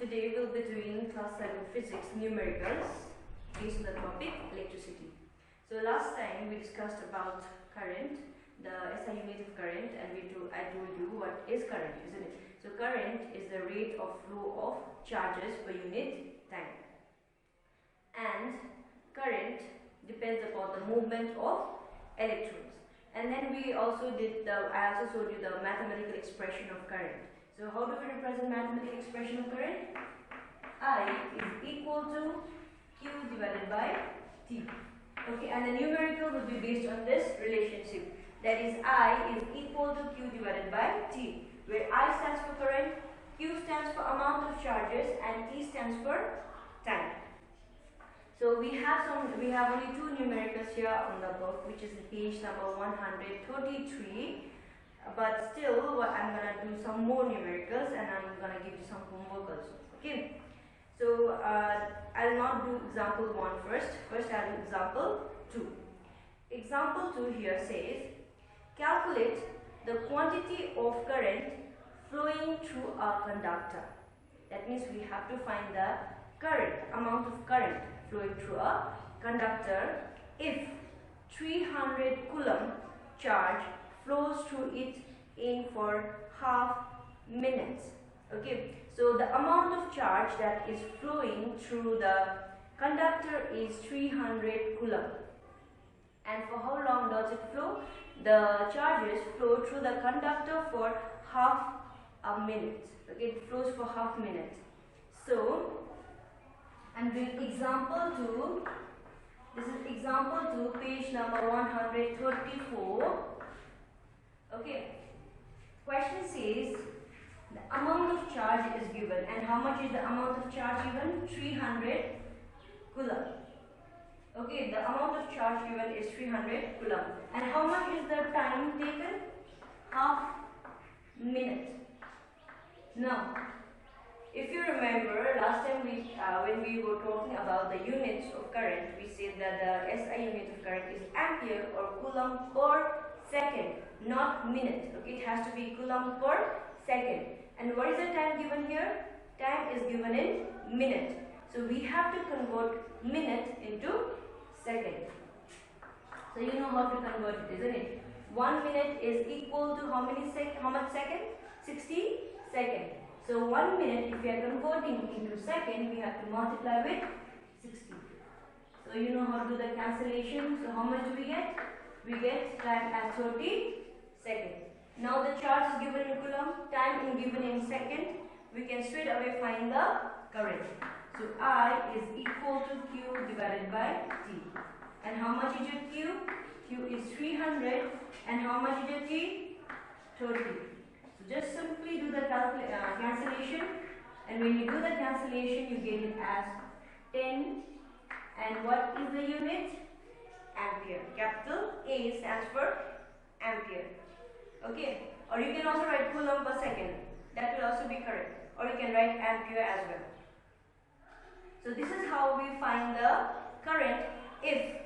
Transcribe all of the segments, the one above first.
Today we'll be doing class 7 physics numericals based on the topic electricity. So last time we discussed about current, the SI unit of current, and I told you what is current, isn't it? So current is the rate of flow of charges per unit time, and current depends upon the movement of electrons. And then we also I also showed you the mathematical expression of current. So how do we represent mathematical expression of current? I is equal to Q divided by T. Okay, and the numerical will be based on this relationship. That is, I is equal to Q divided by T, where I stands for current, Q stands for amount of charges, and T stands for time. So we have only two numericals here on the book, which is page number 133. But still, I'm gonna do some more numericals, and I'm gonna give you some homework also. Okay. So I'll not do example 1 first. First, I'll do example 2. Example 2 here says, calculate the quantity of current flowing through a conductor. That means we have to find the amount of current flowing through a conductor if 300 coulomb charge flows through it in for half minutes. Okay, so the amount of charge that is flowing through the conductor is 300 coulomb. And for how long does it flow? The charges flow through the conductor for half a minute. Okay, it flows for half minute. So I'm doing example 2. This is example 2, page number 134. Okay. Question says the amount of charge is given, and how much is the amount of charge given? 300 coulomb. Okay, the amount of charge given is 300 coulomb. And how much is the time taken? Half minute. Now, if you remember last time when we were talking about the units of current, we said that the SI unit of current is ampere or coulomb per second, not minute. Okay, it has to be coulomb per second. And what is the time given here? Time is given in minute. So we have to convert minute into second. So you know how to convert it, isn't it? 1 minute is equal to how much second? 60 seconds. So 1 minute, if we are converting into second, we have to multiply with 60. So you know how to do the cancellation. So how much do we get? We get time as 30 seconds. Now the charge is given in coulomb, time is given in second. We can straight away find the current. So I is equal to Q divided by T. And how much is your Q? Q is 300. And how much is your T? 30. So just simply do the cancellation. And when you do the cancellation, you get it as 10. And what is the unit? Ampere. Capital A stands for ampere. Okay, or you can also write coulomb per second. That will also be correct. Or you can write ampere as well. So this is how we find the current if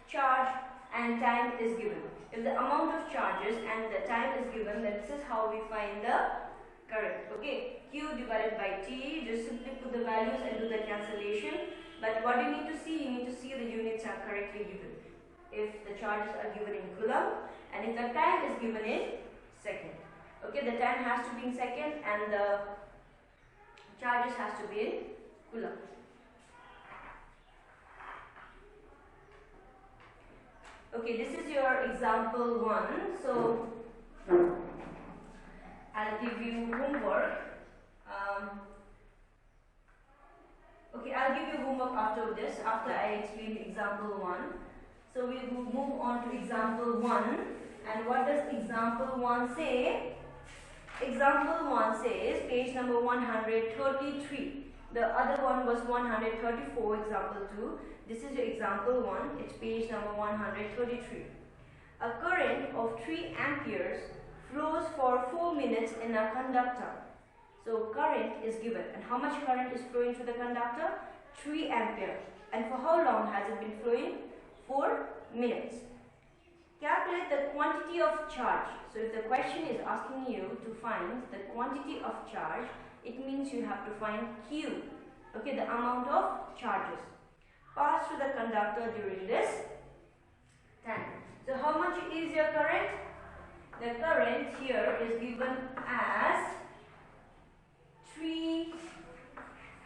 charge and time is given. If the amount of charges and the time is given, then this is how we find the current. Okay, Q divided by T. Just simply put the values and do the cancellation. But what you need to see the units are correctly given. If the charges are given in coulomb, and if the time is given in second. Okay, the time has to be in second and the charges has to be in coulomb. Okay, this is your example 1. So I'll give you homework. Okay, I'll give you homework after this, after I explain example 1. So we will move on to example 1. And what does example 1 say? Example 1 says, page number 133. The other one was 134, example 2. This is your example 1. It's page number 133. A current of 3 amperes flows for 4 minutes in a conductor. So current is given. And how much current is flowing through the conductor? 3 ampere. And for how long has it been flowing? 4 minutes. Calculate the quantity of charge. So if the question is asking you to find the quantity of charge it means you have to find Q. Okay, the amount of charges passed through the conductor during this time. So how much is your current? The current here is given as 3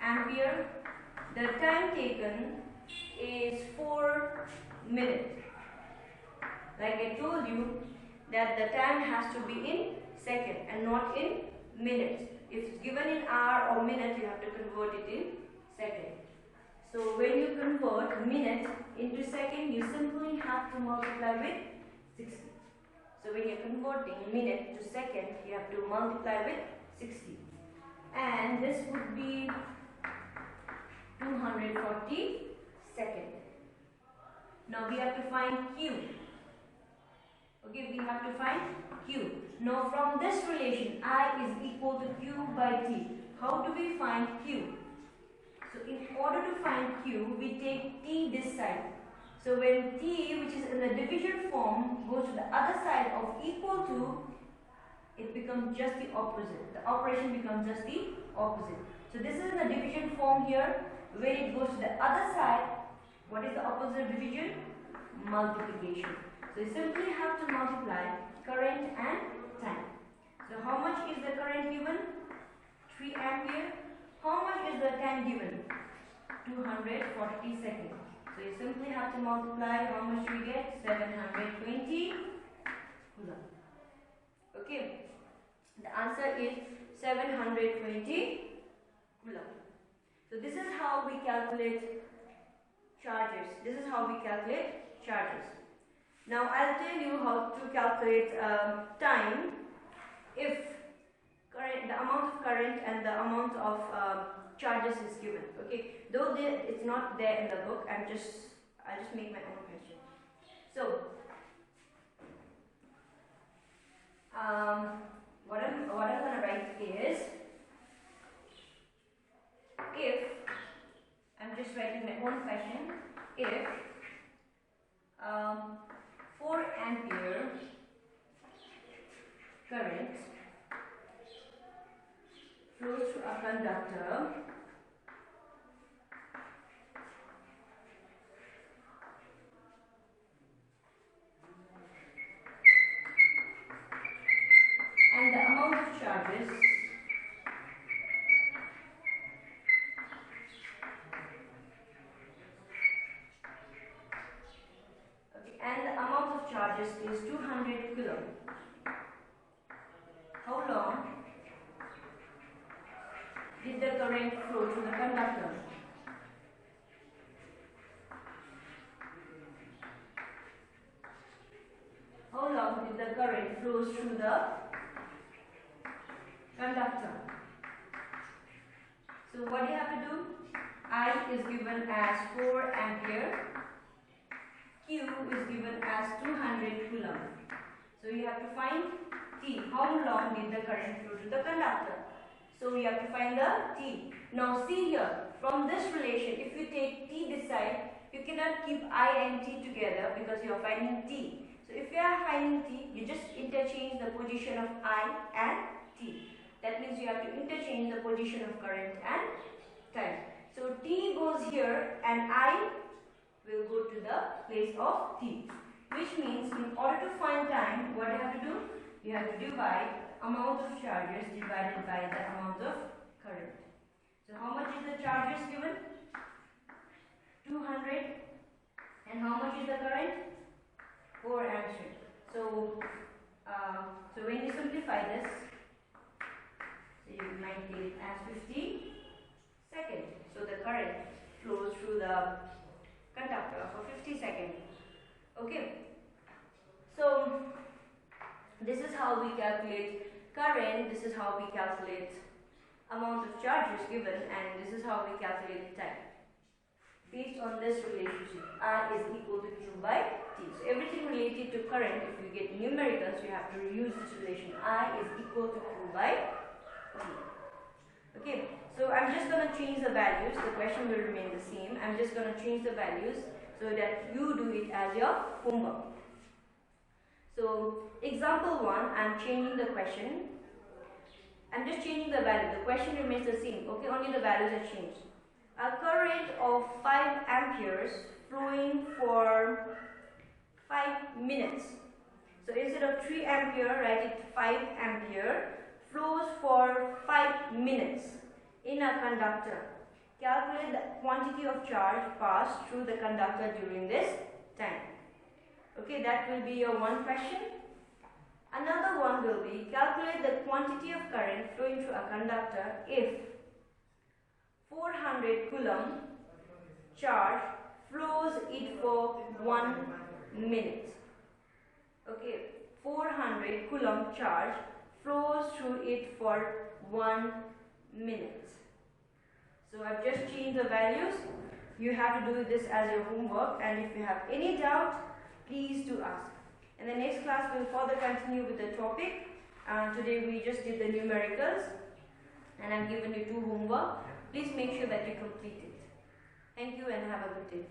ampere. The time taken is 4 minutes. Like I told you that the time has to be in second and not in minutes. If it's given in hour or minute, you have to convert it in second. So when you convert minute into second, you simply have to multiply with 60. So when you're converting minute to second, you have to multiply with 60. And this would be 240 seconds. Now we have to find Q. Okay, we have to find Q. Now from this relation, I is equal to Q by T. How do we find Q? So in order to find Q, we take T this side. So when T, which is in the division form, goes to the other side of equal to, it becomes just the opposite. The operation becomes just the opposite. So this is in the division form here. When it goes to the other side, what is the opposite division? Multiplication. So you simply have to multiply current and time. So how much is the current given? 3 ampere. How much is the time given? 240 seconds. So you simply have to multiply. How much do we get? 720 coulomb. Okay. The answer is 720 coulomb. So this is how we calculate charges. This is how we calculate charges. Now I'll tell you how to calculate time if the amount of current and the amount of charges is given. Okay, though it's not there in the book, I'll just make my own question. So what I'm gonna write is, if I'm just writing my own question, if 4 ampere current flows through a conductor and the amount of charges is 200 coulomb. How long did the current flow through the conductor? How long did the current flow through the conductor? So what do you have to do? I is given as 4 ampere. Q is given as 200 coulomb. So you have to find T. How long did the current flow to the conductor? So you have to find the T. Now see here, from this relation, if you take T this side, you cannot keep I and T together because you are finding T. So if you are finding T, you just interchange the position of I and T. That means you have to interchange the position of current and time. So T goes here and I will go to the place of T, which means in order to find time, what you have to do? You have to divide amount of charges divided by the amount of current. So how much is the charges given? 200. And how much is the current? 4 ampere. So when you simplify this, so you might get it as 50 seconds. So the current flows through the conductor for 50 seconds. Okay. So this is how we calculate current, this is how we calculate amount of charges given, and this is how we calculate time. Based on this relationship, I is equal to Q by T. So everything related to current, if you get numericals, you have to use this relation. I is equal to Q by T. Okay, so I'm just going to change the values. The question will remain the same. I'm just going to change the values so that you do it as your homework. So example 1, I'm changing the question. I'm just changing the value. The question remains the same. Okay, only the values are changed. A current of 5 amperes flowing for 5 minutes. So instead of 3 ampere, write it 5 ampere flows for 5 minutes in a conductor. Calculate the quantity of charge passed through the conductor during this time. Okay, that will be your one question. Another one will be calculate the quantity of current flowing through a conductor if 400 coulomb charge flows it for 1 minute. Okay, 400 coulomb charge flows through it for 1 minute. So I've just changed the values. You have to do this as your homework, and if you have any doubt, please do ask. In the next class, we'll further continue with the topic. Today we just did the numericals, and I've given you 2 homework. Please make sure that you complete it. Thank you and have a good day.